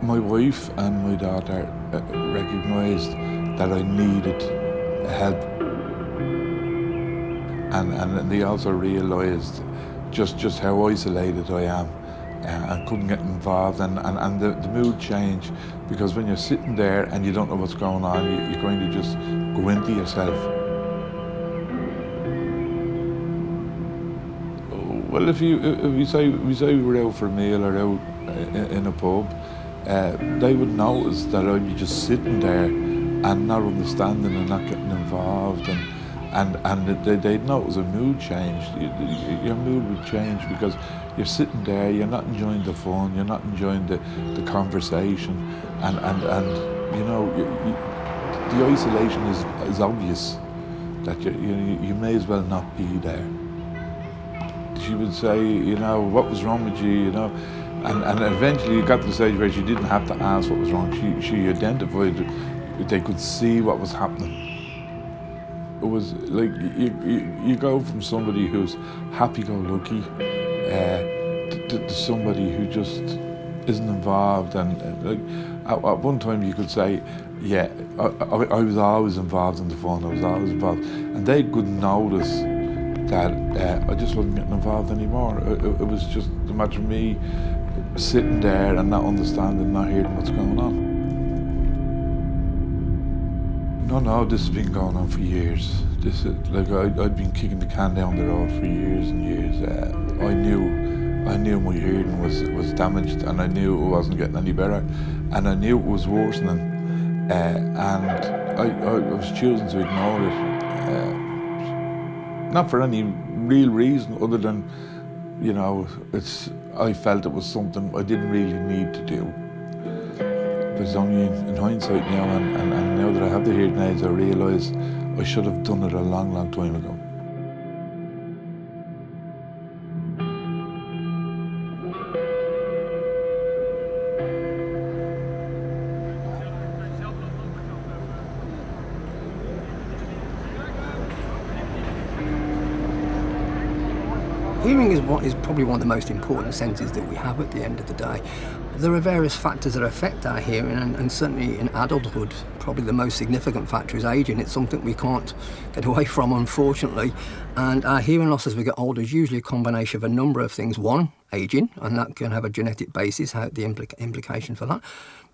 My wife and my daughter recognised that I needed help, and they also realised just how isolated I am, and couldn't get involved, and the mood change, because when you're sitting there and you don't know what's going on, you're going to just go into yourself. Well, if we say we were out for a meal or out in a pub, they would notice that I'd be just sitting there and not understanding and not getting involved, and they'd notice a mood change. Your mood would change because you're sitting there, you're not enjoying the fun, you're not enjoying the conversation, and you know, the isolation is obvious, that you may as well not be there. She would say, what was wrong with you, and eventually it got to the stage where she didn't have to ask what was wrong. She identified it. They could see what was happening. It was like you go from somebody who's happy-go-lucky to somebody who just isn't involved, and like at one time you could say, yeah, I was always involved in the fun, I was always involved, and they could notice that I just wasn't getting involved anymore. It was just a matter of me sitting there and not understanding, not hearing what's going on. No, this has been going on for years. This is like I'd been kicking the can down the road for years and years. I knew my hearing was damaged, and I knew it wasn't getting any better, and I knew it was worsening, and I was choosing to ignore it. Not for any real reason other than, I felt it was something I didn't really need to do. But it's only in hindsight now, and now that I have the hearing aids, I realise I should have done it a long, long time ago. Hearing is probably one of the most important senses that we have at the end of the day. There are various factors that affect our hearing, and certainly in adulthood, probably the most significant factor is aging. It's something we can't get away from, unfortunately. And our hearing loss as we get older is usually a combination of a number of things. One, aging, and that can have a genetic basis, the implication for that.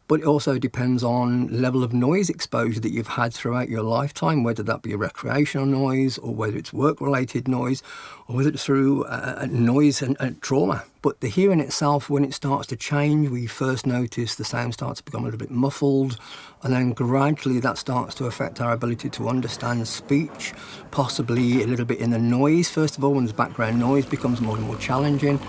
But it also depends on level of noise exposure that you've had throughout your lifetime, whether that be a recreational noise or whether it's work-related noise or whether it's through noise and trauma. But the hearing itself, when it starts to change, we first notice the sound starts to become a little bit muffled, and then gradually that starts to affect our ability to understand speech, possibly a little bit in the noise. First of all, when there's background noise, becomes more and more challenging.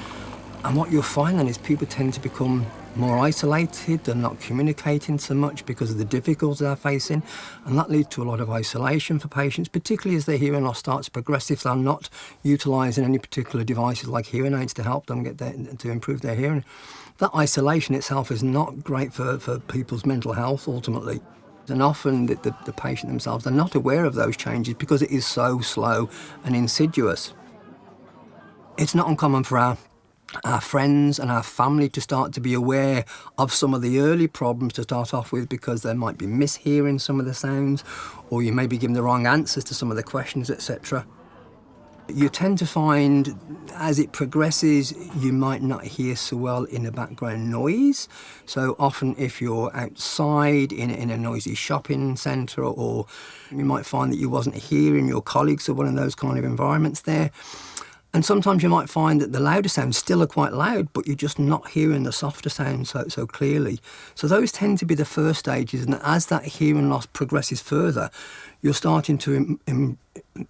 And what you'll find then is people tend to become more isolated and not communicating so much because of the difficulties they're facing, and that leads to a lot of isolation for patients, particularly as their hearing loss starts to progress if they're not utilising any particular devices like hearing aids to help them to improve their hearing. That isolation itself is not great for people's mental health ultimately. And often the patient themselves are not aware of those changes because it is so slow and insidious. It's not uncommon for our friends and our family to start to be aware of some of the early problems to start off with, because they might be mishearing some of the sounds, or you may be giving the wrong answers to some of the questions, etc. You tend to find as it progresses you might not hear so well in the background noise. So often if you're outside in a noisy shopping centre, or you might find that you wasn't hearing your colleagues or one of those kind of environments there. And sometimes you might find that the louder sounds still are quite loud, but you're just not hearing the softer sounds so clearly. So those tend to be the first stages, and as that hearing loss progresses further, you're starting to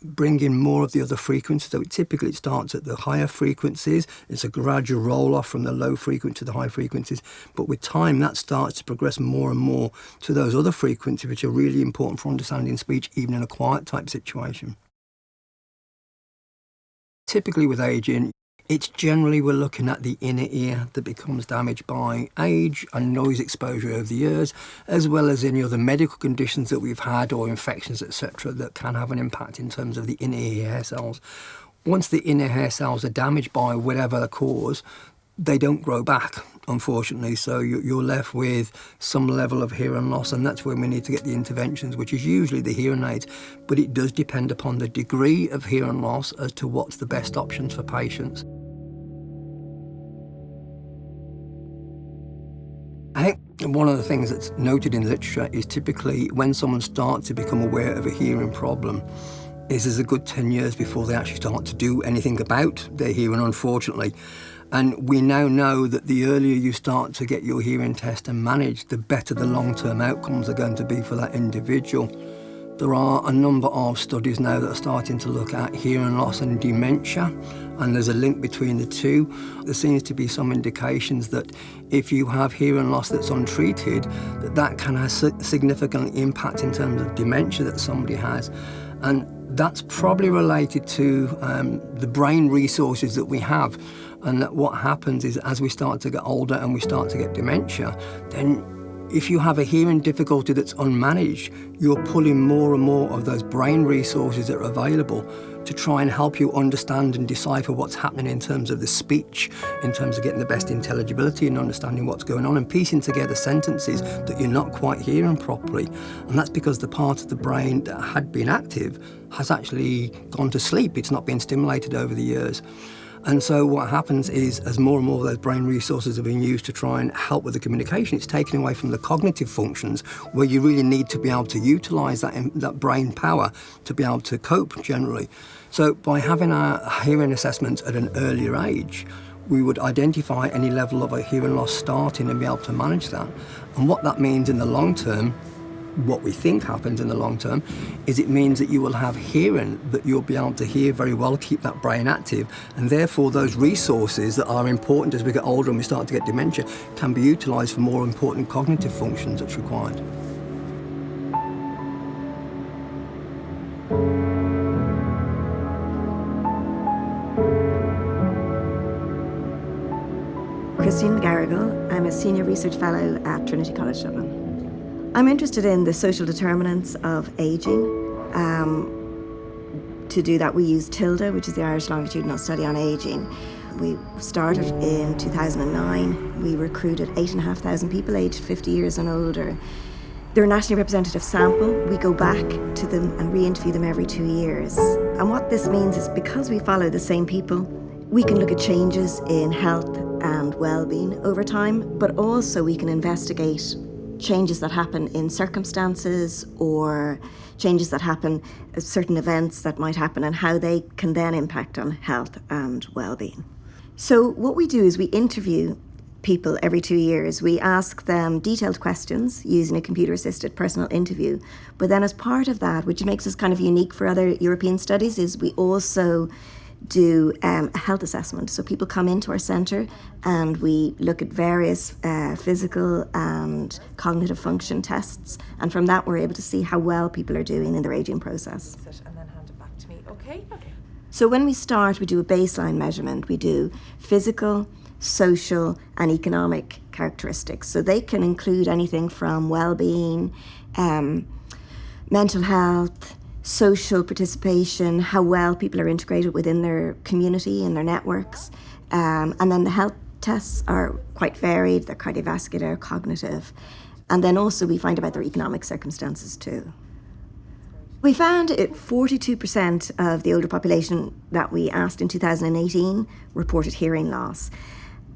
bring in more of the other frequencies. So typically it starts at the higher frequencies. It's a gradual roll-off from the low frequency to the high frequencies. But with time, that starts to progress more and more to those other frequencies, which are really important for understanding speech, even in a quiet type situation. Typically with aging, it's generally we're looking at the inner ear that becomes damaged by age and noise exposure over the years, as well as any other medical conditions that we've had or infections, etc., that can have an impact in terms of the inner ear hair cells. Once the inner hair cells are damaged by whatever the cause, they don't grow back. unfortunately. So you're left with some level of hearing loss, and that's when we need to get the interventions, which is usually the hearing aids. But it does depend upon the degree of hearing loss as to what's the best options for patients. I think one of the things that's noted in literature is typically when someone starts to become aware of a hearing problem, is there's a good 10 years before they actually start to do anything about their hearing, unfortunately. And we now know that the earlier you start to get your hearing test and managed, the better the long-term outcomes are going to be for that individual. There are a number of studies now that are starting to look at hearing loss and dementia, and there's a link between the two. There seems to be some indications that if you have hearing loss that's untreated, that can have significant impact in terms of dementia that somebody has. And that's probably related to the brain resources that we have, and that what happens is as we start to get older and we start to get dementia, then if you have a hearing difficulty that's unmanaged, you're pulling more and more of those brain resources that are available to try and help you understand and decipher what's happening in terms of the speech, in terms of getting the best intelligibility and understanding what's going on and piecing together sentences that you're not quite hearing properly. And that's because the part of the brain that had been active has actually gone to sleep. It's not been stimulated over the years. And so what happens is, as more and more of those brain resources are being used to try and help with the communication, it's taken away from the cognitive functions where you really need to be able to utilise that brain power to be able to cope generally. So by having our hearing assessments at an earlier age, we would identify any level of a hearing loss starting and be able to manage that. And what that means in the long term, what we think happens in the long term, is it means that you will have hearing, that you'll be able to hear very well, keep that brain active, and therefore those resources that are important as we get older and we start to get dementia can be utilised for more important cognitive functions that's required. Christine McGarrigle. I'm a Senior Research Fellow at Trinity College Dublin. I'm interested in the social determinants of ageing. To do that, we use TILDA, which is the Irish Longitudinal Study on Ageing. We started in 2009. We recruited 8,500 people aged 50 years and older. They're a nationally representative sample. We go back to them and re-interview them every 2 years. And what this means is because we follow the same people, we can look at changes in health and well-being over time, but also we can investigate changes that happen in circumstances or changes that happen at certain events that might happen and how they can then impact on health and well-being. So what we do is we interview people every 2 years. We ask them detailed questions using a computer-assisted personal interview. But then as part of that, which makes us kind of unique for other European studies, is we also do a health assessment. So people come into our centre and we look at various physical and cognitive function tests, and from that we're able to see how well people are doing in their ageing process. And then hand it back to me. Okay. So when we start, we do a baseline measurement. We do physical, social and economic characteristics. So they can include anything from well-being, mental health, social participation, how well people are integrated within their community and their networks. And then the health tests are quite varied. They're cardiovascular, cognitive. And then also we find about their economic circumstances too. We found 42% of the older population that we asked in 2018 reported hearing loss.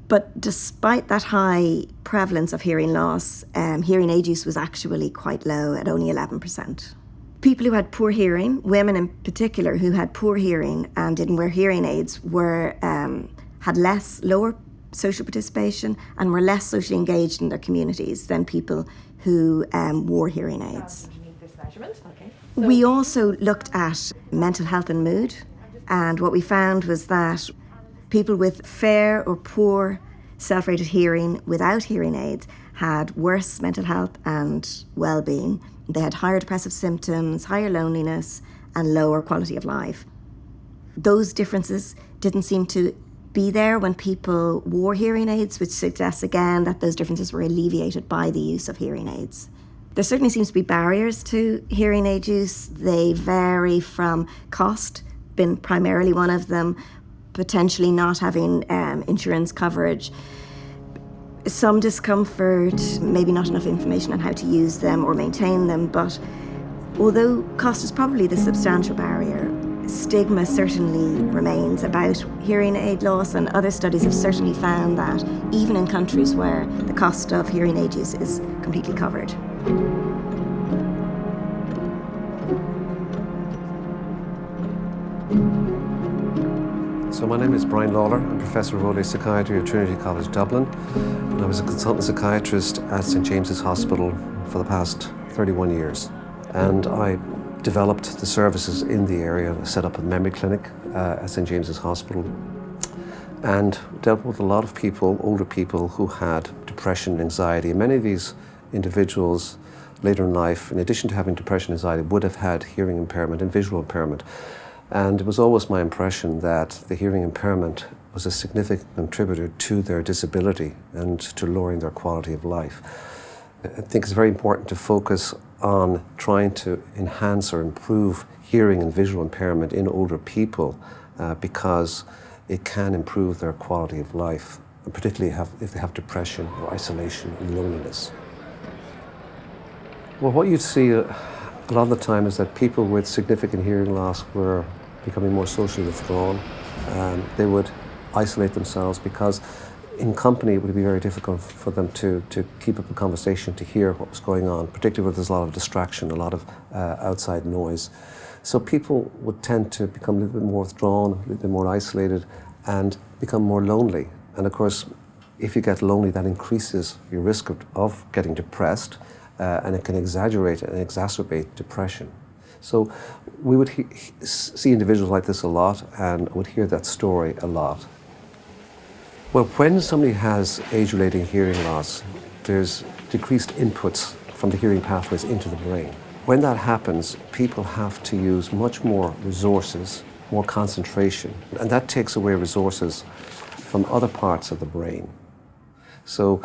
But despite that high prevalence of hearing loss, hearing aid use was actually quite low at only 11%. People who had poor hearing, women in particular who had poor hearing and didn't wear hearing aids, had lower social participation and were less socially engaged in their communities than people who wore hearing aids. Okay. We also looked at mental health and mood, and what we found was that people with fair or poor self-rated hearing without hearing aids had worse mental health and well-being. They had higher depressive symptoms, higher loneliness, and lower quality of life. Those differences didn't seem to be there when people wore hearing aids, which suggests again that those differences were alleviated by the use of hearing aids. There certainly seems to be barriers to hearing aid use. They vary from cost, been primarily one of them, potentially not having insurance coverage. Some discomfort, maybe not enough information on how to use them or maintain them, but although cost is probably the substantial barrier, stigma certainly remains about hearing aid loss, and other studies have certainly found that even in countries where the cost of hearing aids is completely covered. So my name is Brian Lawler. I'm Professor of Old Age Psychiatry at Trinity College Dublin, and I was a consultant psychiatrist at St James's Hospital for the past 31 years. And I developed the services in the area, set up a memory clinic at St James's Hospital, and dealt with a lot of people, older people, who had depression and anxiety. And many of these individuals later in life, in addition to having depression and anxiety, would have had hearing impairment and visual impairment. And it was always my impression that the hearing impairment was a significant contributor to their disability and to lowering their quality of life. I think it's very important to focus on trying to enhance or improve hearing and visual impairment in older people because it can improve their quality of life, and particularly if they have depression or isolation and loneliness. Well, what you'd see a lot of the time is that people with significant hearing loss were becoming more socially withdrawn. They would isolate themselves because in company it would be very difficult for them to keep up a conversation, to hear what was going on, particularly where there's a lot of distraction, a lot of outside noise. So people would tend to become a little bit more withdrawn, a little bit more isolated, and become more lonely. And of course, if you get lonely, that increases your risk of getting depressed, and it can exaggerate and exacerbate depression. So we would see individuals like this a lot, and would hear that story a lot. Well, when somebody has age-related hearing loss, there's decreased inputs from the hearing pathways into the brain. When that happens, people have to use much more resources, more concentration, and that takes away resources from other parts of the brain. So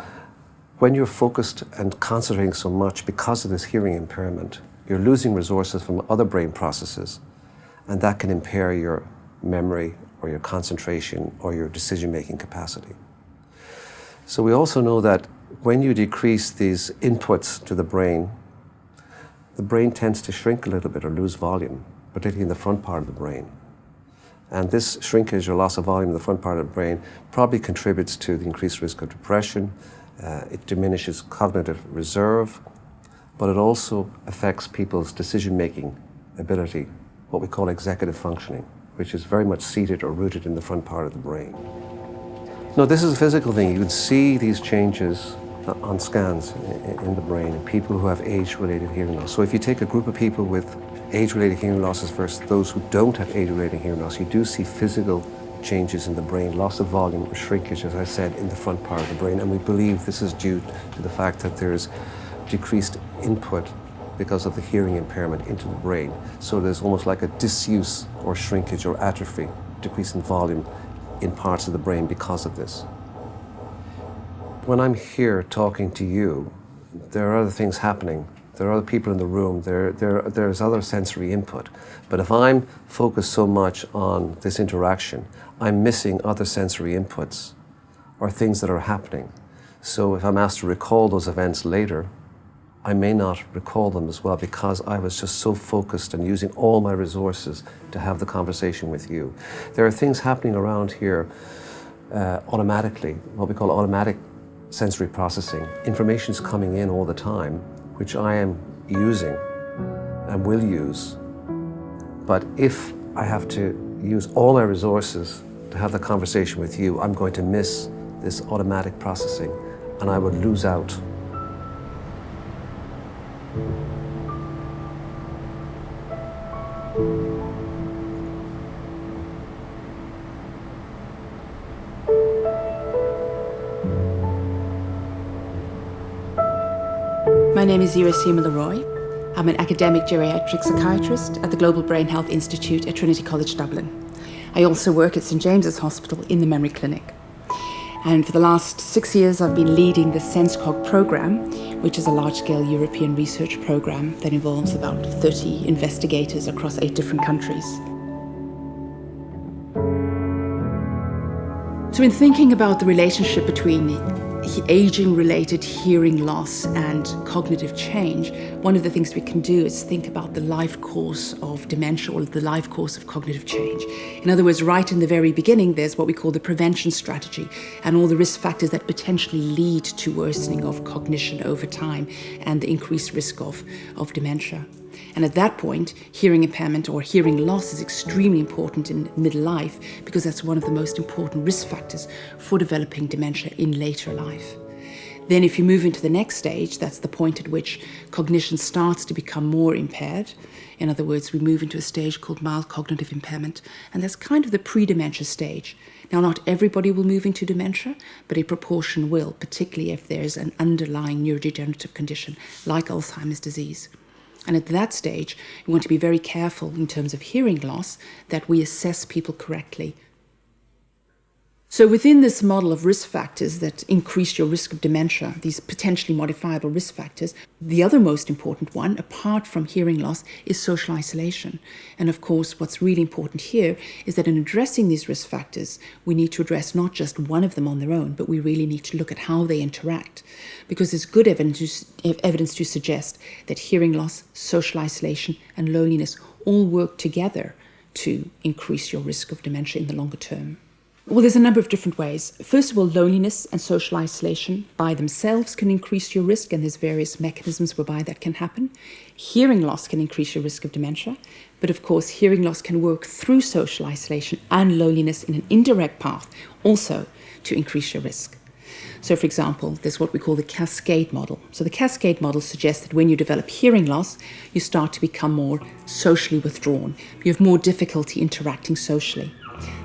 when you're focused and concentrating so much because of this hearing impairment, you're losing resources from other brain processes, and that can impair your memory or your concentration or your decision-making capacity. So we also know that when you decrease these inputs to the brain tends to shrink a little bit or lose volume, particularly in the front part of the brain. And this shrinkage or loss of volume in the front part of the brain probably contributes to the increased risk of depression. It diminishes cognitive reserve, but it also affects people's decision-making ability, what we call executive functioning, which is very much seated or rooted in the front part of the brain. No, this is a physical thing. You can see these changes on scans in the brain in people who have age-related hearing loss. So if you take a group of people with age-related hearing losses versus those who don't have age-related hearing loss, you do see physical changes in the brain, loss of volume or shrinkage, as I said, in the front part of the brain. And we believe this is due to the fact that there's decreased input because of the hearing impairment into the brain. So there's almost like a disuse or shrinkage or atrophy, decrease in volume in parts of the brain because of this. When I'm here talking to you, there are other things happening. There are other people in the room. There's other sensory input. But if I'm focused so much on this interaction, I'm missing other sensory inputs or things that are happening. So if I'm asked to recall those events later, I may not recall them as well because I was just so focused and using all my resources to have the conversation with you. There are things happening around here automatically, what we call automatic sensory processing. Information is coming in all the time, which I am using and will use. But if I have to use all my resources to have the conversation with you, I'm going to miss this automatic processing and I would lose out. My name is Irasima Leroy. I'm an academic geriatric psychiatrist at the Global Brain Health Institute at Trinity College Dublin. I also work at St James's Hospital in the memory clinic. And for the last 6 years, I've been leading the SenseCog program, which is a large-scale European research program that involves about 30 investigators across 8 different countries. So in thinking about the relationship between aging-related hearing loss and cognitive change, one of the things we can do is think about the life course of dementia or the life course of cognitive change. In other words, right in the very beginning, there's what we call the prevention strategy and all the risk factors that potentially lead to worsening of cognition over time and the increased risk of dementia. And at that point, hearing impairment or hearing loss is extremely important in middle life because that's one of the most important risk factors for developing dementia in later life. Then if you move into the next stage, that's the point at which cognition starts to become more impaired. In other words, we move into a stage called mild cognitive impairment, and that's kind of the pre-dementia stage. Now, not everybody will move into dementia, but a proportion will, particularly if there's an underlying neurodegenerative condition like Alzheimer's disease. And at that stage, we want to be very careful in terms of hearing loss that we assess people correctly. So within this model of risk factors that increase your risk of dementia, these potentially modifiable risk factors, the other most important one, apart from hearing loss, is social isolation. And of course, what's really important here is that in addressing these risk factors, we need to address not just one of them on their own, but we really need to look at how they interact. Because there's good evidence to suggest that hearing loss, social isolation, and loneliness all work together to increase your risk of dementia in the longer term. Well, there's a number of different ways. First of all, loneliness and social isolation by themselves can increase your risk, and there's various mechanisms whereby that can happen. Hearing loss can increase your risk of dementia, but of course, hearing loss can work through social isolation and loneliness in an indirect path also to increase your risk. So, for example, there's what we call the cascade model. So the cascade model suggests that when you develop hearing loss, you start to become more socially withdrawn. You have more difficulty interacting socially.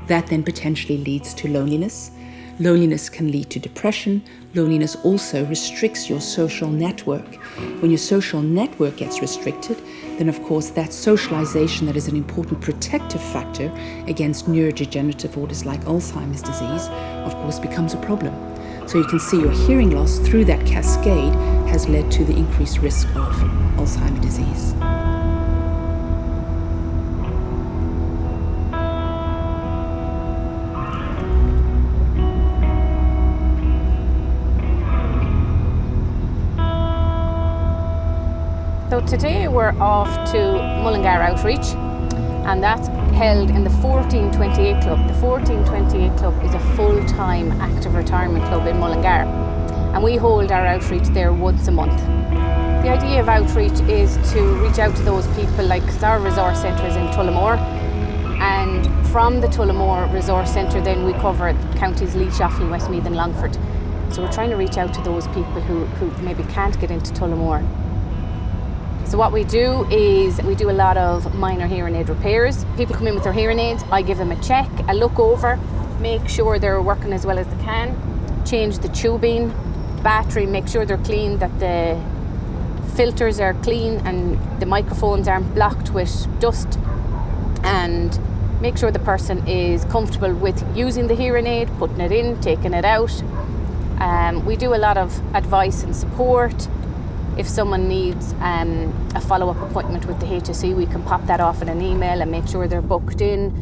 That then potentially leads to loneliness. Loneliness can lead to depression. Loneliness also restricts your social network. When your social network gets restricted, then of course that socialization that is an important protective factor against neurodegenerative disorders like Alzheimer's disease, of course becomes a problem. So you can see your hearing loss through that cascade has led to the increased risk of Alzheimer's disease. So today we're off to Mullingar Outreach, and that's held in the 1428 Club. The 1428 Club is a full-time active retirement club in Mullingar, and we hold our outreach there once a month. The idea of outreach is to reach out to those people, like our resource centre is in Tullamore, and from the Tullamore Resource Centre then we cover counties Laois, Offaly, Westmeath and Longford. So we're trying to reach out to those people who maybe can't get into Tullamore. So what we do is we do a lot of minor hearing aid repairs. People come in with their hearing aids, I give them a check, a look over, make sure they're working as well as they can, change the tubing, battery, make sure they're clean, that the filters are clean and the microphones aren't blocked with dust, and make sure the person is comfortable with using the hearing aid, putting it in, taking it out. We do a lot of advice and support. If someone needs a follow-up appointment with the HSE, we can pop that off in an email and make sure they're booked in.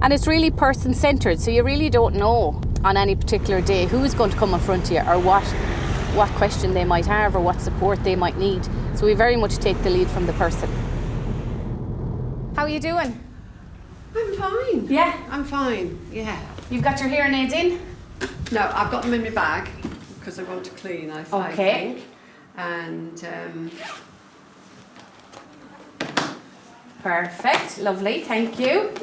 And it's really person-centred, so you really don't know on any particular day who's going to come in front of you or what question they might have or what support they might need. So we very much take the lead from the person. How are you doing? I'm fine. Yeah? I'm fine, yeah. You've got your hearing aids in? No, I've got them in my bag because I want to clean, I think. And perfect, lovely, thank you.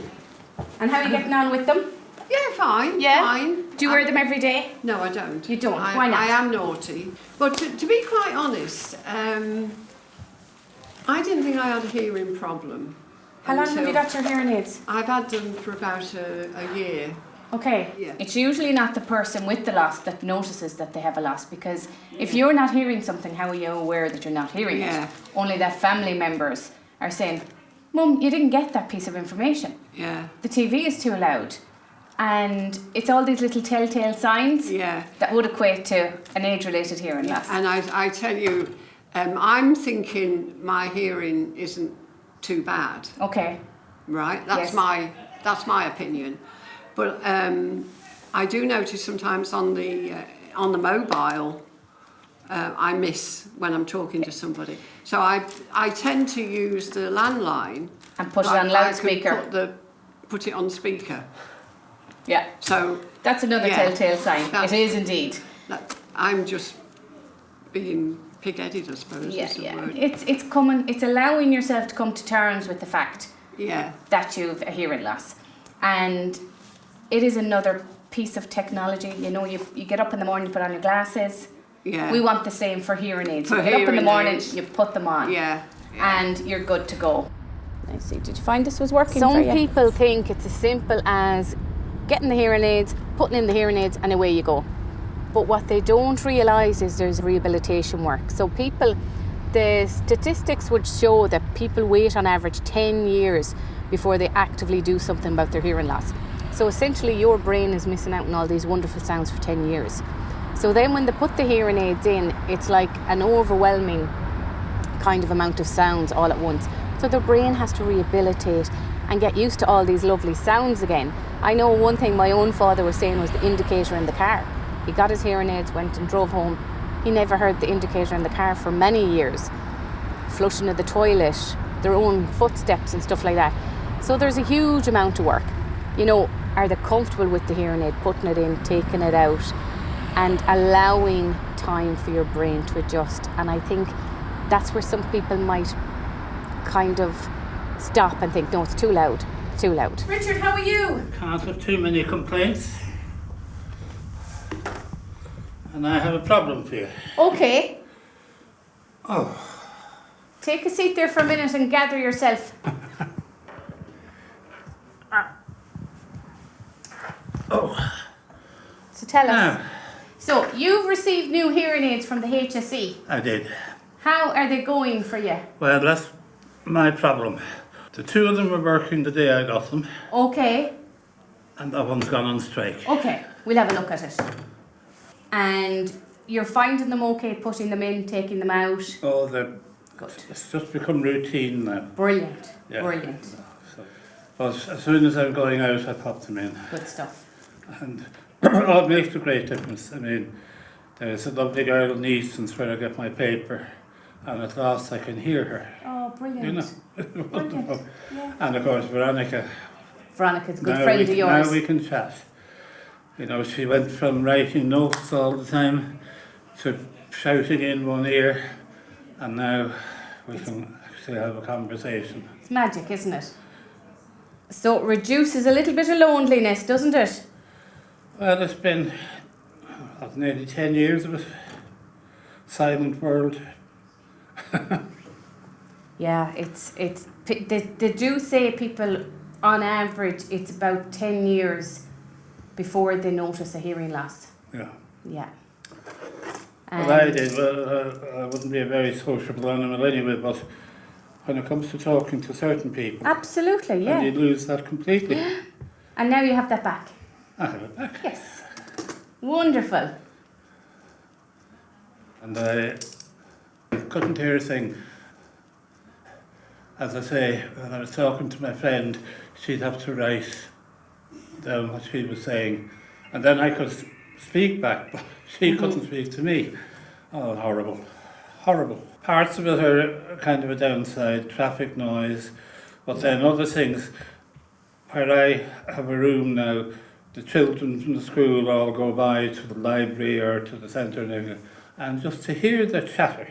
And how are you getting on with them? yeah, fine. Yeah? Fine. Do you wear them every day? No, I don't. You don't? Why not? I am naughty. But to be quite honest, I didn't think I had a hearing problem. How long have you got your hearing aids? I've had them for about a year. Okay, Yeah. It's usually not the person with the loss that notices that they have a loss, because if you're not hearing something, how are you aware that you're not hearing Yeah. it? Only that family members are saying, Mum, you didn't get that piece of information. Yeah. The TV is too loud. And it's all these little telltale signs Yeah. that would equate to an age-related hearing loss. And I tell you, I'm thinking my hearing isn't too bad. Okay. Right, Yes. that's my opinion. But I do notice sometimes on the on the mobile, I miss when I'm talking to somebody. So I tend to use the landline. And put it I- on loudspeaker. I could put it on speaker. Yeah. So That's another Yeah. telltale sign. That's- It is indeed. I'm just being pig-headed, I suppose. Yeah, is the yeah. word. It's allowing yourself to come to terms with the fact Yeah. that you've a hearing loss. And it is another piece of technology. You know, you get up in the morning, you put on your glasses. Yeah. We want the same for hearing aids. For You get up in the hearing morning, aids. you put them on. Yeah. And you're good to go. I see. Did you find this was working Some for you? people think it's as simple as getting the hearing aids, putting in the hearing aids, and away you go. But what they don't realise is there's rehabilitation work. So the statistics would show that people wait on average 10 years before they actively do something about their hearing loss. So essentially your brain is missing out on all these wonderful sounds for 10 years. So then when they put the hearing aids in, it's like an overwhelming kind of amount of sounds all at once. So their brain has to rehabilitate and get used to all these lovely sounds again. I know one thing my own father was saying was the indicator in the car. He got his hearing aids, went and drove home. He never heard the indicator in the car for many years. Flushing of the toilet, their own footsteps and stuff like that. So there's a huge amount of work. You know, are they comfortable with the hearing aid, putting it in, taking it out, and allowing time for your brain to adjust? And I think that's where some people might kind of stop and think, no, it's too loud, it's too loud. Richard, how are you? Can't have too many complaints. And I have a problem for you. Okay. Oh. Take a seat there for a minute and gather yourself. Oh. So tell us. Now, So you've received new hearing aids from the HSE. I did. How are they going for you? Well, that's my problem. The two of them were working the day I got them, Okay, and that one's gone on strike. okay, we'll have a look at it. And you're finding them okay, putting them in, taking them out? Oh, Good. it's just become routine now. Brilliant, Yeah. brilliant. So, but as soon as I'm going out, I pop them in. Good stuff. And oh, it makes a great difference. I mean, there's a lovely girl in Easton's where I get my paper, and at last I can hear her. Oh, brilliant. You know, Brilliant. Yeah. And of course, Veronica. Veronica's a good now friend we, of yours. Now we can chat. You know, she went from writing notes all the time to shouting in one ear, and now we can actually have a conversation. It's magic, isn't it? So it reduces a little bit of loneliness, doesn't it? Well, it's been nearly 10 years of a silent world. Yeah, they do say people, on average, it's about 10 years before they notice a hearing loss. Yeah. Yeah. Well, I did. Well, I wouldn't be a very sociable animal anyway, but when it comes to talking to certain people, Absolutely, and you yeah. lose that completely. And now you have that back. I have it back. Yes. Wonderful. And I couldn't hear a thing. As I say, when I was talking to my friend, she'd have to write down what she was saying. And then I could speak back, but she couldn't speak to me. Oh, horrible. Horrible. Parts of it are kind of a downside, traffic noise, but then other things, where I have a room now, the children from the school all go by to the library or to the centre and everything, and just to hear the chatter,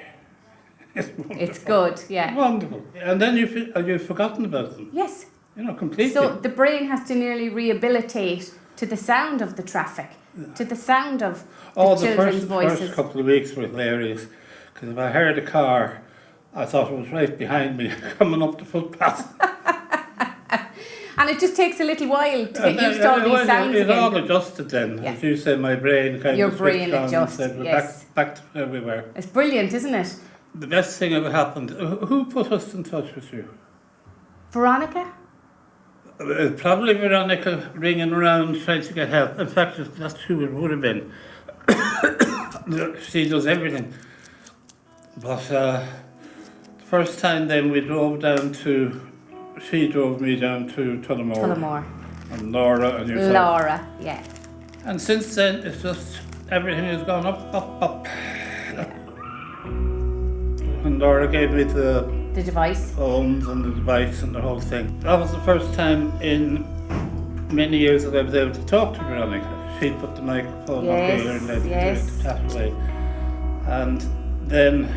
It's good, yeah. wonderful. And then you've forgotten about them, Yes. you know, completely. So the brain has to nearly rehabilitate to the sound of the traffic, to the sound of the children's voices. First couple of weeks were hilarious, because if I heard a car, I thought it was right behind me, coming up the footpath. And it just takes a little while to get used to all these sounds It all again. adjusted then. Yeah. As you say, my brain kind Your of brain switched on adjusts, and said, we're yes. back to where we were. It's brilliant, isn't it? The best thing ever happened. Who put us in touch with you? Veronica? Probably Veronica ringing around trying to get help. In fact, that's who it would have been. She does everything. But the first time then she drove me down to Tullamore. Tullamore. And Laura and yourself. Laura, yeah. And since then, it's just everything has gone up. And Laura gave me the device. Phones and the device and the whole thing. That was the first time in many years that I was able to talk to Veronica. She put the microphone up here and then the tap away. And then,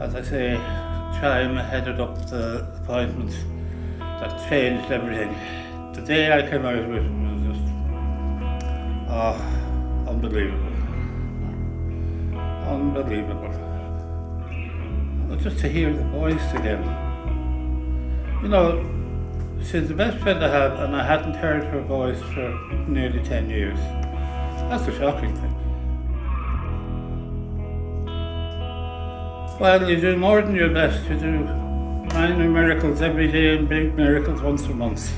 as I say, Chime headed up the appointment that changed everything. The day I came out of it was just unbelievable. Unbelievable. And just to hear the voice again. You know, she's the best friend I have, and I hadn't heard her voice for nearly 10 years. That's a shocking thing. Well, you do more than your best. You do minor miracles every day and big miracles once a month.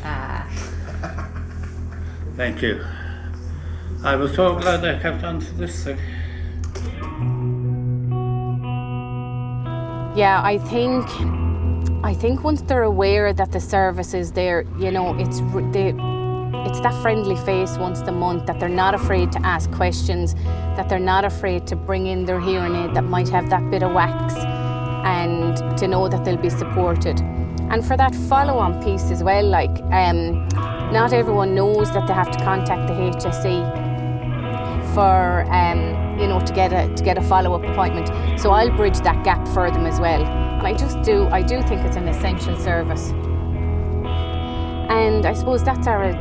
Thank you. I was so glad I kept on to this thing. Yeah, I think once they're aware that the service is there, you know, it's that friendly face once a month, that they're not afraid to ask questions, that they're not afraid to bring in their hearing aid that might have that bit of wax, and to know that they'll be supported. And for that follow-on piece as well, like, not everyone knows that they have to contact the HSE for, you know, to get a follow-up appointment. So I'll bridge that gap for them as well. And I do think it's an essential service. And I suppose that's our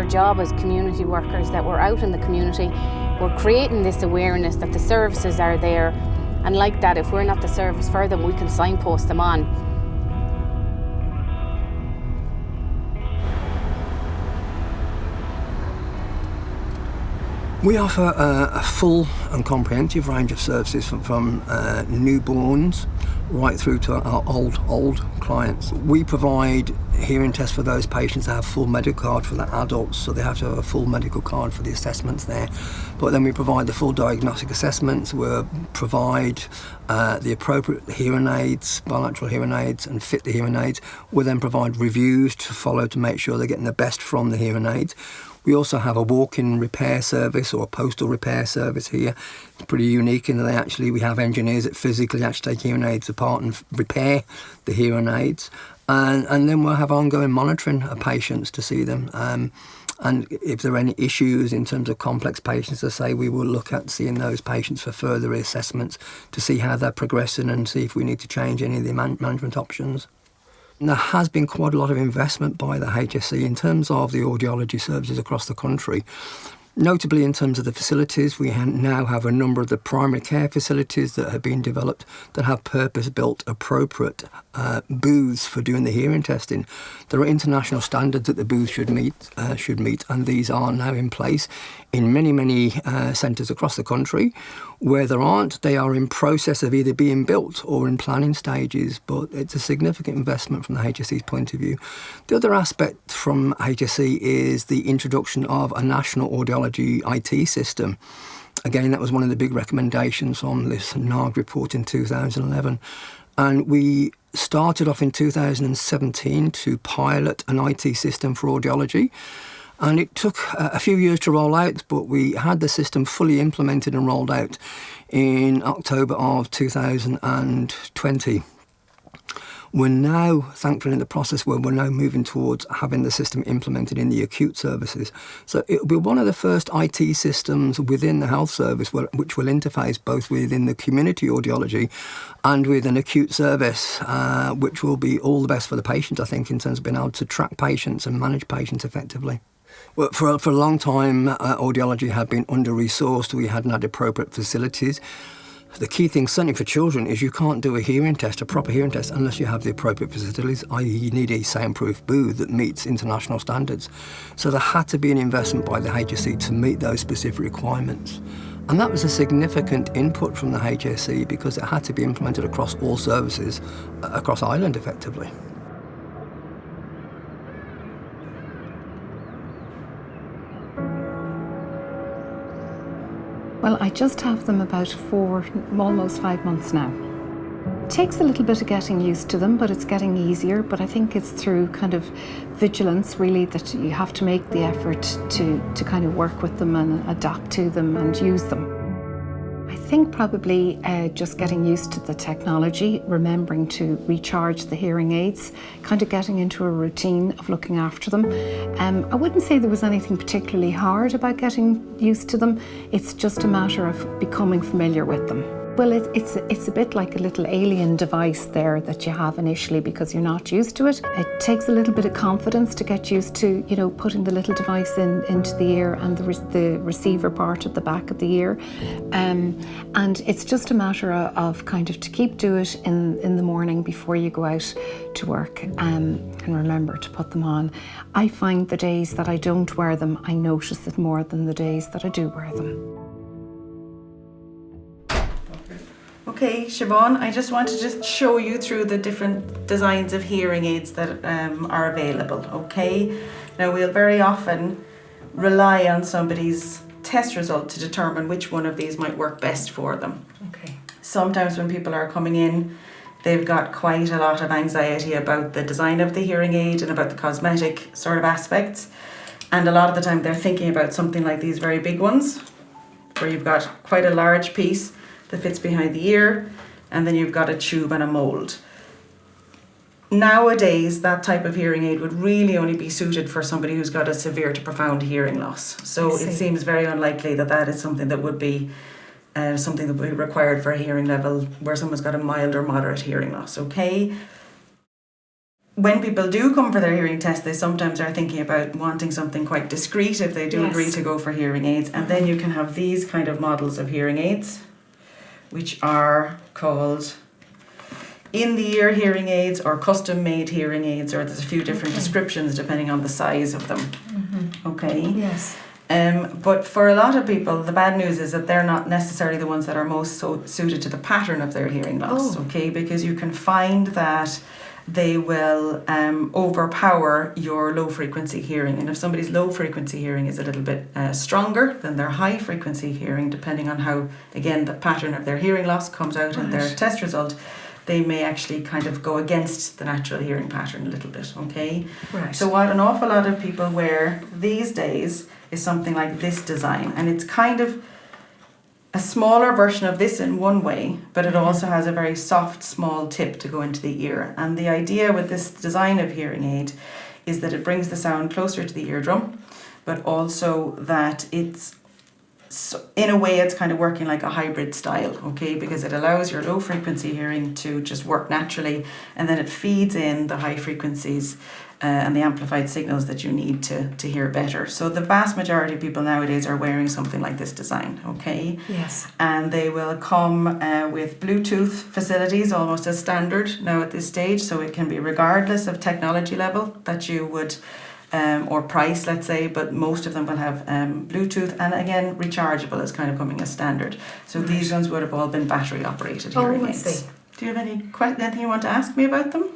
job as community workers, that we're out in the community, we're creating this awareness that the services are there, and like that, if we're not the service for them, we can signpost them on. We offer a full and comprehensive range of services from newborns right through to our old clients. We provide hearing tests for those patients that have full medical card for the adults, so they have to have a full medical card for the assessments there. But then we provide the full diagnostic assessments, we provide the appropriate hearing aids, bilateral hearing aids, and fit the hearing aids. We then provide reviews to follow to make sure they're getting the best from the hearing aids. We also have a walk-in repair service or a postal repair service here. It's pretty unique in that we have engineers that physically actually take hearing aids apart and repair the hearing aids. And then we'll have ongoing monitoring of patients to see them. And if there are any issues in terms of complex patients, as I say, we will look at seeing those patients for further assessments to see how they're progressing and see if we need to change any of the management options. And there has been quite a lot of investment by the HSE in terms of the audiology services across the country. Notably in terms of the facilities, we now have a number of the primary care facilities that have been developed that have purpose-built appropriate booths for doing the hearing testing. There are international standards that the booth should meet, and these are now in place in many centres across the country. Where there aren't, they are in process of either being built or in planning stages, but it's a significant investment from the HSE's point of view. The other aspect from HSE is the introduction of a national audiology IT system. Again, that was one of the big recommendations on this NARG report in 2011. And we started off in 2017 to pilot an IT system for audiology. And it took a few years to roll out, but we had the system fully implemented and rolled out in October of 2020. We're now, thankfully, in the process where we're now moving towards having the system implemented in the acute services. So it'll be one of the first IT systems within the health service which will interface both within the community audiology and with an acute service, which will be all the best for the patient, I think, in terms of being able to track patients and manage patients effectively. Well, for a long time, audiology had been under-resourced. We hadn't had appropriate facilities. The key thing, certainly for children, is you can't do a proper hearing test, unless you have the appropriate facilities, i.e. you need a soundproof booth that meets international standards. So there had to be an investment by the HSE to meet those specific requirements. And that was a significant input from the HSE because it had to be implemented across all services, across Ireland effectively. Well, I just have them about almost 5 months now. takes a little bit of getting used to them, but it's getting easier. But I think it's through kind of vigilance, really, that you have to make the effort to kind of work with them and adapt to them and use them. I think probably just getting used to the technology, remembering to recharge the hearing aids, kind of getting into a routine of looking after them. I wouldn't say there was anything particularly hard about getting used to them. It's just a matter of becoming familiar with them. Well, it's a bit like a little alien device there that you have initially because you're not used to it. It takes a little bit of confidence to get used to, you know, putting the little device into the ear and the receiver part at the back of the ear. And it's just a matter of kind of to keep do it in the morning before you go out to work, and remember to put them on. I find the days that I don't wear them, I notice it more than the days that I do wear them. Okay, Siobhan, I just want to just show you through the different designs of hearing aids that are available, okay? Now, we'll very often rely on somebody's test result to determine which one of these might work best for them. Okay. Sometimes when people are coming in, they've got quite a lot of anxiety about the design of the hearing aid and about the cosmetic sort of aspects. And a lot of the time they're thinking about something like these very big ones, where you've got quite a large piece that fits behind the ear, and then you've got a tube and a mould. Nowadays, that type of hearing aid would really only be suited for somebody who's got a severe to profound hearing loss. So it seems very unlikely that that is something that would be something that would be required for a hearing level where someone's got a mild or moderate hearing loss, okay? When people do come for their hearing test, they sometimes are thinking about wanting something quite discreet if they do agree to go for hearing aids. And then you can have these kind of models of hearing aids, which are called in-the-ear hearing aids or custom-made hearing aids, or there's a few different descriptions depending on the size of them. Okay? Yes. But for a lot of people, the bad news is that they're not necessarily the ones that are most suited to the pattern of their hearing loss, okay? Because you can find that they will overpower your low frequency hearing. And if somebody's low frequency hearing is a little bit stronger than their high frequency hearing, depending on how, again, the pattern of their hearing loss comes out in their test result, they may actually kind of go against the natural hearing pattern a little bit, okay? Right. So what an awful lot of people wear these days is something like this design. And it's kind of a smaller version of this in one way, but it also has a very soft, small tip to go into the ear. And the idea with this design of hearing aid is that it brings the sound closer to the eardrum, but also that it's, in a way, it's kind of working like a hybrid style, okay? Because it allows your low frequency hearing to just work naturally, and then it feeds in the high frequencies and the amplified signals that you need to hear better. So the vast majority of people nowadays are wearing something like this design, okay? Yes. And they will come with Bluetooth facilities almost as standard now at this stage, so it can be regardless of technology level that you would or price, let's say, but most of them will have Bluetooth, and again, rechargeable is kind of coming as standard. So these ones would have all been battery operated hearing aids. Do you have anything you want to ask me about them?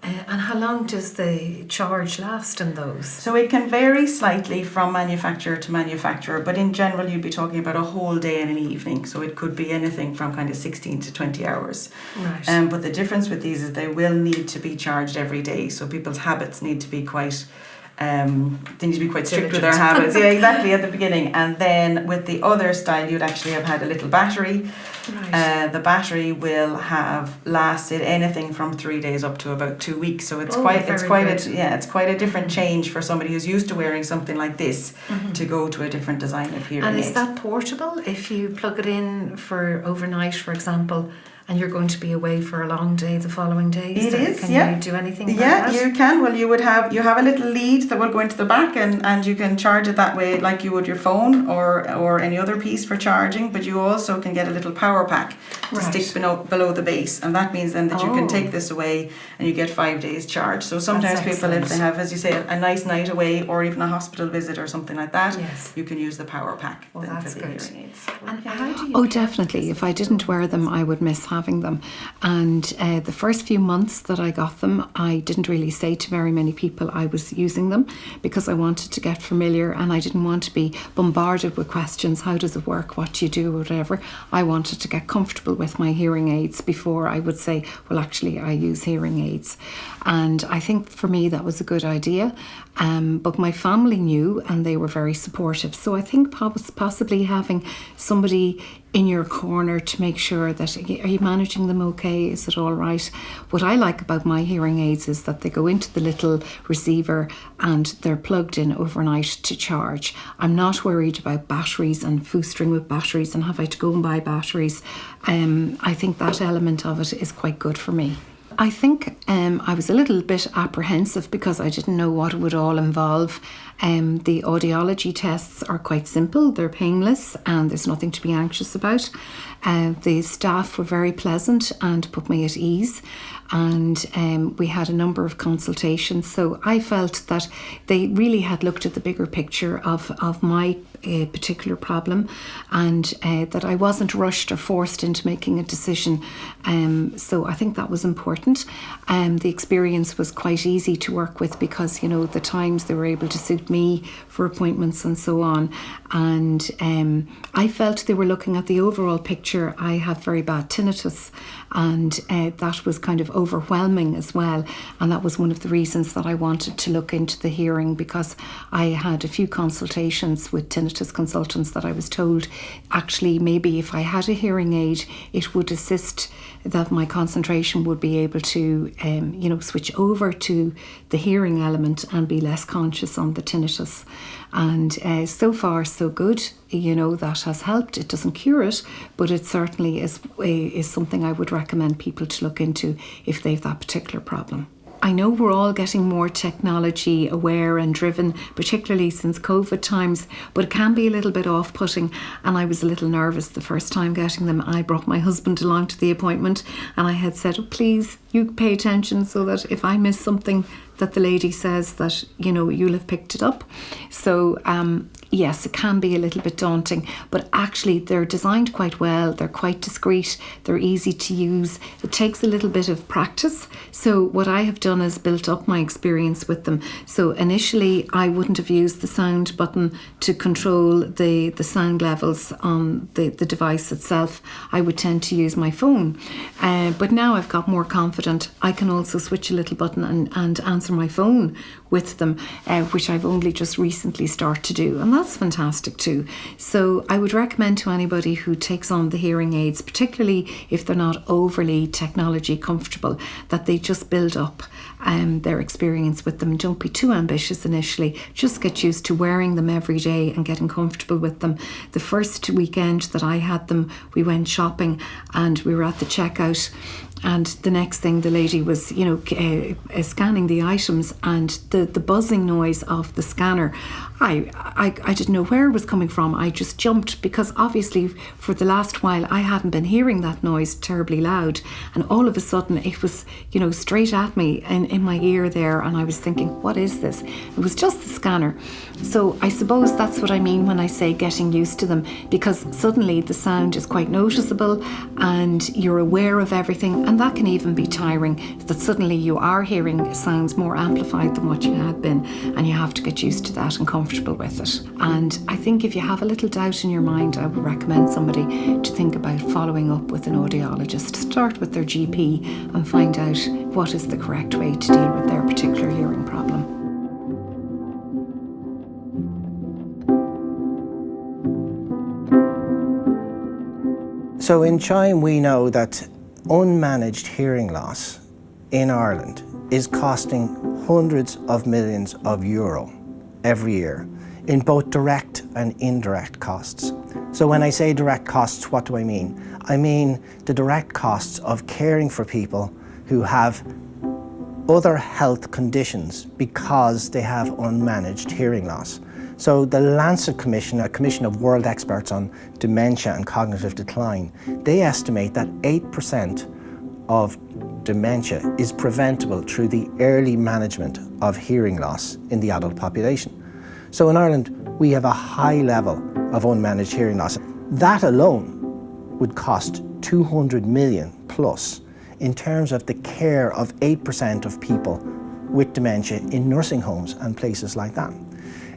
And how long does the charge last in those? So it can vary slightly from manufacturer to manufacturer, but in general you'd be talking about a whole day and an evening. So it could be anything from kind of 16 to 20 hours. Right. But the difference with these is they will need to be charged every day. So people's habits need to be quite they need to be quite strict with their habits. Yeah, exactly, at the beginning. And then with the other style, you'd actually have had a little battery. Right. The battery will have lasted anything from 3 days up to about 2 weeks. So it's quite a different change for somebody who's used to wearing something like this to go to a different design of hearing And aid. is that portable? If you plug it in for overnight, for example, and you're going to be away for a long day the following day? Can you do anything like that? Yeah, you can. Well, you have a little lead that will go into the back, and you can charge it that way like you would your phone or any other piece for charging, but you also can get a little power pack to stick below the base, and that means then that you can take this away and you get 5 days charge. So sometimes people, if they have, as you say, a nice night away or even a hospital visit or something like that, you can use the power pack for the hearing aids. And how do you definitely. If I didn't wear them, I would miss having them. And the first few months that I got them, I didn't really say to very many people I was using them, because I wanted to get familiar and I didn't want to be bombarded with questions. How does it work? What do you do? Whatever. I wanted to get comfortable with my hearing aids before I would say, well, actually, I use hearing aids. And I think for me that was a good idea. But my family knew and they were very supportive. So I think possibly having somebody in your corner to make sure that, are you managing them okay? Is it all right? What I like about my hearing aids is that they go into the little receiver and they're plugged in overnight to charge. I'm not worried about batteries and foostering with batteries and have I to go and buy batteries. I think that element of it is quite good for me. I think I was a little bit apprehensive because I didn't know what it would all involve. The audiology tests are quite simple, they're painless and there's nothing to be anxious about. The staff were very pleasant and put me at ease, and we had a number of consultations, so I felt that they really had looked at the bigger picture of my particular problem, and that I wasn't rushed or forced into making a decision. So I think that was important. The experience was quite easy to work with because, the times they were able to suit me for appointments and so on. And I felt they were looking at the overall picture. I have very bad tinnitus, and that was kind of overwhelming as well. And that was one of the reasons that I wanted to look into the hearing, because I had a few consultations with tinnitus consultants that I was told actually maybe if I had a hearing aid it would assist, that my concentration would be able to switch over to the hearing element and be less conscious on the tinnitus. And so far so good, that has helped. It doesn't cure it, but it certainly is something I would recommend people to look into if they've that particular problem. I know we're all getting more technology aware and driven, particularly since COVID times, but it can be a little bit off-putting, and I was a little nervous the first time getting them. I brought my husband along to the appointment and I had said, please, you pay attention so that if I miss something that the lady says that, you'll have picked it up. So yes, it can be a little bit daunting, but actually they're designed quite well. They're quite discreet. They're easy to use. It takes a little bit of practice. So what I have done is built up my experience with them. So initially I wouldn't have used the sound button to control the sound levels on the device itself. I would tend to use my phone. But now I've got more confident. I can also switch a little button and answer my phone with them, which I've only just recently started to do, and that's fantastic too. So I would recommend to anybody who takes on the hearing aids, particularly if they're not overly technology comfortable, that they just build up their experience with them. Don't be too ambitious initially. Just get used to wearing them every day and getting comfortable with them. The first weekend that I had them, we went shopping and we were at the checkout, and the next thing the lady was scanning the items, and the buzzing noise of the scanner, I didn't know where it was coming from. I just jumped because obviously for the last while I hadn't been hearing that noise terribly loud, and all of a sudden it was straight at me in my ear there, and I was thinking, what is this? It was just the scanner. So I suppose that's what I mean when I say getting used to them, because suddenly the sound is quite noticeable and you're aware of everything, and that can even be tiring, that suddenly you are hearing sounds more amplified than what you had been, and you have to get used to that and comfortable with it. And I think if you have a little doubt in your mind, I would recommend somebody to think about following up with an audiologist. Start with their GP and find out what is the correct way to deal with their particular hearing problem. So in Chime we know that unmanaged hearing loss in Ireland is costing hundreds of millions of euro every year in both direct and indirect costs. So when I say direct costs, what do I mean? I mean the direct costs of caring for people who have other health conditions because they have unmanaged hearing loss. So the Lancet Commission, a commission of world experts on dementia and cognitive decline, they estimate that 8% of dementia is preventable through the early management of hearing loss in the adult population. So in Ireland, we have a high level of unmanaged hearing loss. That alone would cost 200 million plus in terms of the care of 8% of people with dementia in nursing homes and places like that.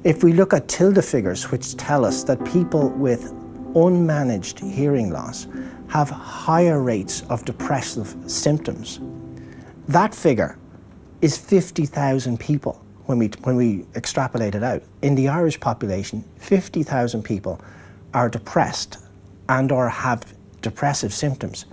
If we look at TILDA figures, which tell us that people with unmanaged hearing loss have higher rates of depressive symptoms. That figure is 50,000 people when we extrapolate it out. In the Irish population, 50,000 people are depressed and or have depressive symptoms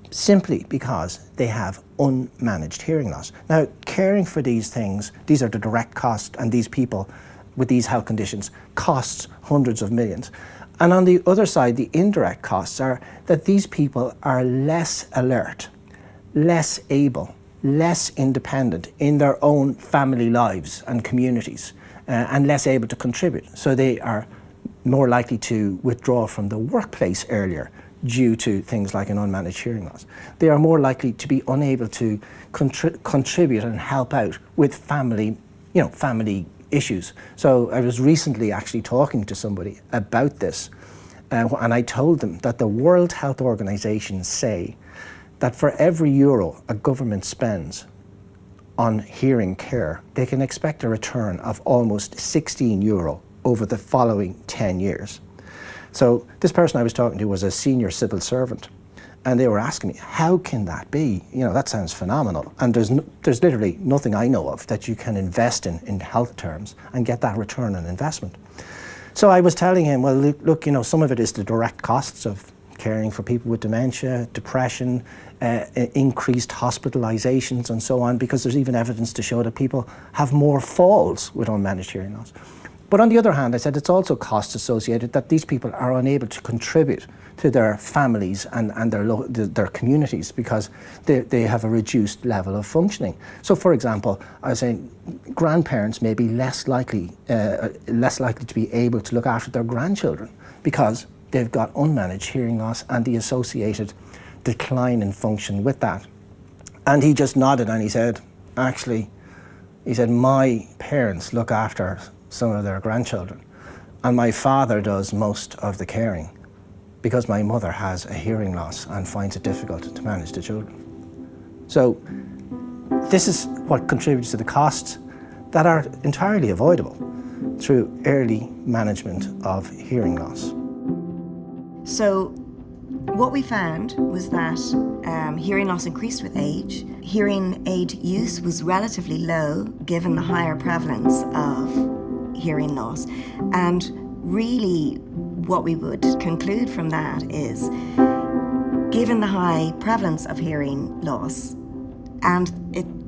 simply because they have unmanaged hearing loss. Now, caring for these things, these are the direct costs, and these people with these health conditions costs hundreds of millions. And on the other side, the indirect costs are that these people are less alert, less able, less independent in their own family lives and communities, and less able to contribute. So they are more likely to withdraw from the workplace earlier due to things like an unmanaged hearing loss. They are more likely to be unable to contribute and help out with family issues. So I was recently actually talking to somebody about this, and I told them that the World Health Organization say that for every euro a government spends on hearing care, they can expect a return of almost 16 euro over the following 10 years. So this person I was talking to was a senior civil servant, and they were asking me, how can that be? You know, that sounds phenomenal. And there's literally nothing I know of that you can invest in health terms and get that return on investment. So I was telling him, well, look, you know, some of it is the direct costs of caring for people with dementia, depression, increased hospitalizations and so on, because there's even evidence to show that people have more falls with unmanaged hearing loss. But on the other hand, I said it's also costs associated that these people are unable to contribute to their families and their communities because they have a reduced level of functioning. So, for example, I was saying grandparents may be less likely to be able to look after their grandchildren because they've got unmanaged hearing loss and the associated decline in function with that. And he just nodded and he said, actually, he said, my parents look after some of their grandchildren, and my father does most of the caring because my mother has a hearing loss and finds it difficult to manage the children. So this is what contributes to the costs that are entirely avoidable through early management of hearing loss. So what we found was that hearing loss increased with age. Hearing aid use was relatively low given the higher prevalence of hearing loss. And really what we would conclude from that is, given the high prevalence of hearing loss and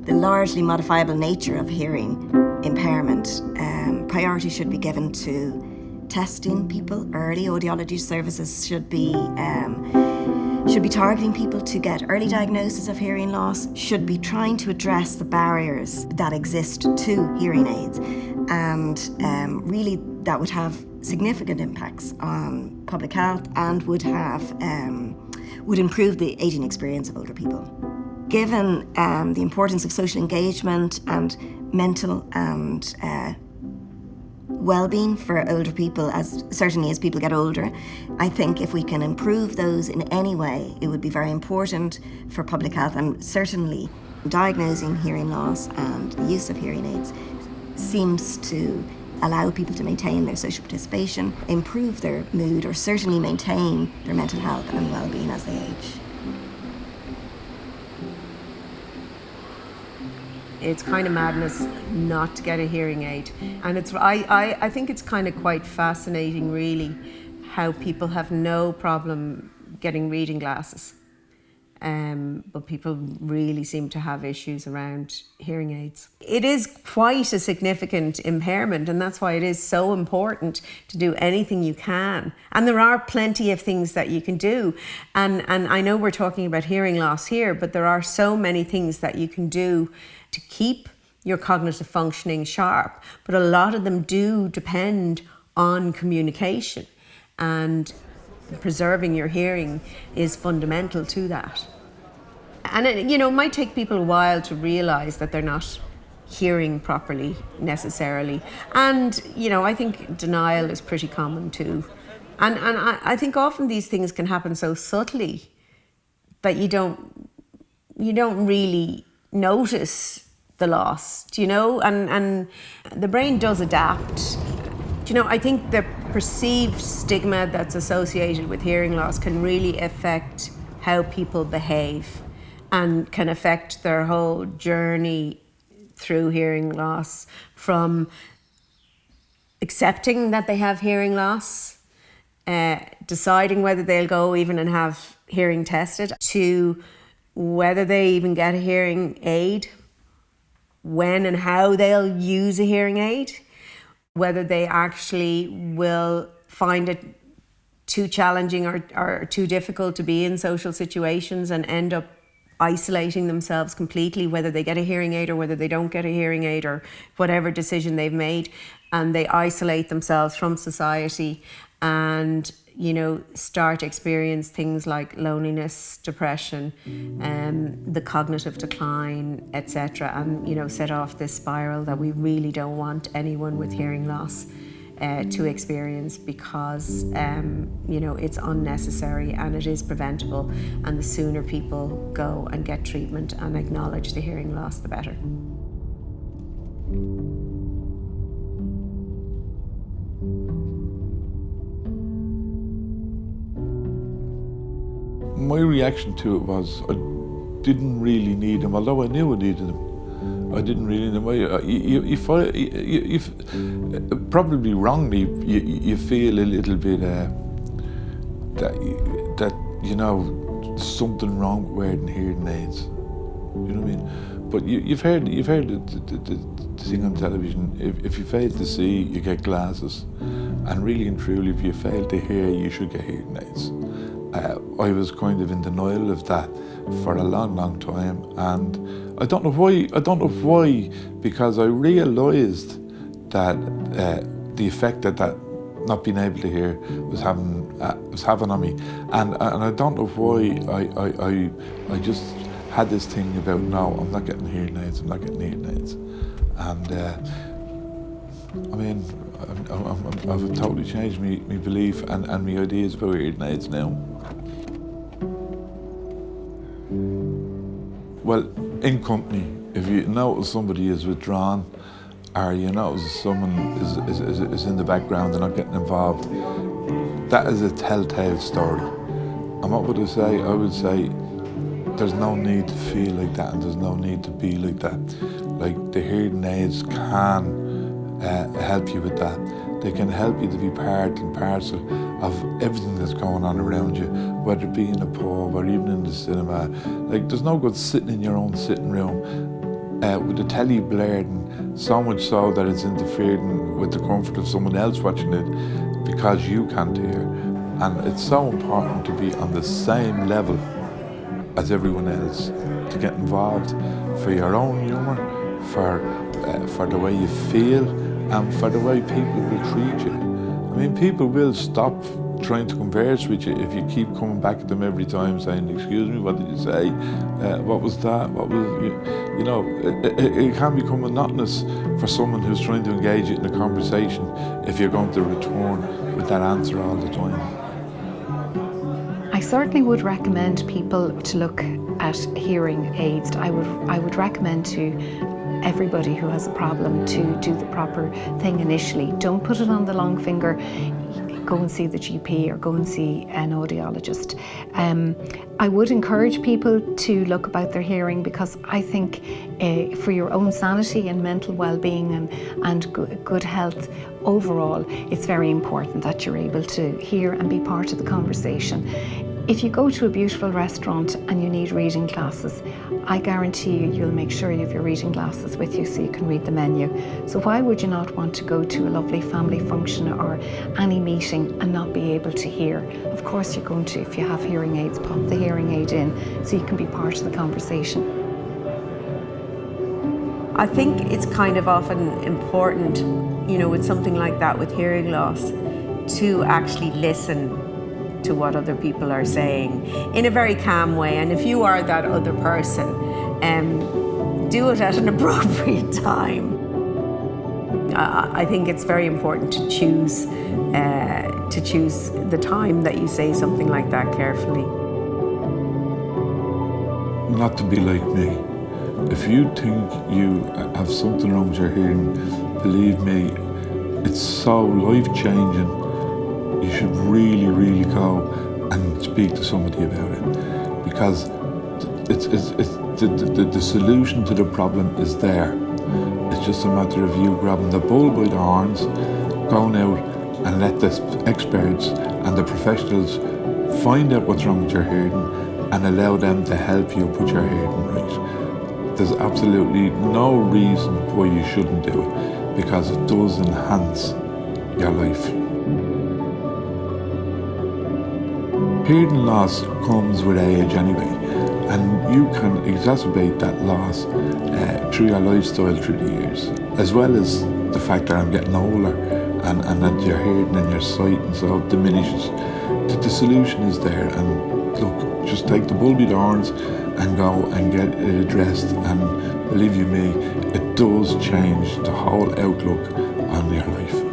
the largely modifiable nature of hearing impairment, priority should be given to testing people early. Audiology services should be targeting people to get early diagnosis of hearing loss, should be trying to address the barriers that exist to hearing aids, and really that would have significant impacts on public health and would improve the aging experience of older people. Given the importance of social engagement and mental and well-being for older people, certainly as people get older, I think if we can improve those in any way, it would be very important for public health, and certainly diagnosing hearing loss and the use of hearing aids seems to allow people to maintain their social participation, improve their mood, or certainly maintain their mental health and well-being as they age. It's kind of madness not to get a hearing aid. And I think it's kind of quite fascinating, really, how people have no problem getting reading glasses. But people really seem to have issues around hearing aids. It is quite a significant impairment, and that's why it is so important to do anything you can. And there are plenty of things that you can do. And I know we're talking about hearing loss here, but there are so many things that you can do to keep your cognitive functioning sharp. But a lot of them do depend on communication, and preserving your hearing is fundamental to that. And it might take people a while to realise that they're not hearing properly necessarily. And, I think denial is pretty common too. And I think often these things can happen so subtly that you don't really notice the loss, and the brain does adapt. I think the perceived stigma that's associated with hearing loss can really affect how people behave and can affect their whole journey through hearing loss, from accepting that they have hearing loss, deciding whether they'll go even and have hearing tested, to whether they even get a hearing aid, when and how they'll use a hearing aid, whether they actually will find it too challenging or too difficult to be in social situations and end up isolating themselves completely, whether they get a hearing aid or whether they don't get a hearing aid, or whatever decision they've made, and they isolate themselves from society and, you know, start to experience things like loneliness, depression, the cognitive decline, etc., and, you know, set off this spiral that we really don't want anyone with hearing loss to experience, because you know, it's unnecessary and it is preventable, and the sooner people go and get treatment and acknowledge the hearing loss, the better. My reaction to it was I didn't really need him, although I knew I needed him. I didn't really know. You probably wrongly, you feel a little bit that you know, something wrong with wearing hearing aids. You know what I mean? But you've heard the thing on television. If you fail to see, you get glasses, and really and truly, if you fail to hear, you should get hearing aids. I was kind of in denial of that for a long time, and I don't know why, because I realised that the effect that not being able to hear was having on me, and I don't know why I just had this thing about, no, I'm not getting hearing aids, and I mean, I've totally changed my belief and my ideas about hearing aids now. Well, in company, if you notice somebody is withdrawn, or you notice someone is in the background, they're not getting involved, that is a telltale story. And what would I say? I would say there's no need to feel like that, and there's no need to be like that. Like, the hearing aids can help you with that. They can help you to be part and parcel of everything that's going on around you, whether it be in a pub or even in the cinema. Like, there's no good sitting in your own sitting room with the telly blaring, so much so that it's interfering with the comfort of someone else watching it because you can't hear. And it's so important to be on the same level as everyone else, to get involved for your own humour, for the way you feel, and for the way people will treat you. I mean, people will stop trying to converse with you if you keep coming back at them every time saying, excuse me, what did you say? What was that? What was, you know, it can become monotonous for someone who's trying to engage you in a conversation if you're going to return with that answer all the time. I certainly would recommend people to look at hearing aids. I would recommend to everybody who has a problem to do the proper thing initially. Don't put it on the long finger. Go and see the GP or go and see an audiologist. I would encourage people to look about their hearing, because I think for your own sanity and mental well-being and good health overall, it's very important that you're able to hear and be part of the conversation. If you go to a beautiful restaurant and you need reading glasses, I guarantee you'll make sure you have your reading glasses with you so you can read the menu. So why would you not want to go to a lovely family function or any meeting and not be able to hear? Of course you're going to, if you have hearing aids, pop the hearing aid in so you can be part of the conversation. I think it's kind of often important, you know, with something like that, with hearing loss, to actually listen to what other people are saying in a very calm way. And if you are that other person, do it at an appropriate time. I think it's very important to choose the time that you say something like that carefully. Not to be like me. If you think you have something wrong with your hearing, believe me, it's so life-changing you should really, really go and speak to somebody about it, because the solution to the problem is there. It's just a matter of you grabbing the bull by the horns, going out and let the experts and the professionals find out what's wrong with your hearing and allow them to help you put your hearing right. There's absolutely no reason why you shouldn't do it, because it does enhance your life. Hearing loss comes with age anyway, and you can exacerbate that loss through your lifestyle through the years, as well as the fact that I'm getting older and that your hearing and your sight and so diminishes. The solution is there, and look, just take the bull by the horns and go and get it addressed, and believe you me, it does change the whole outlook on your life.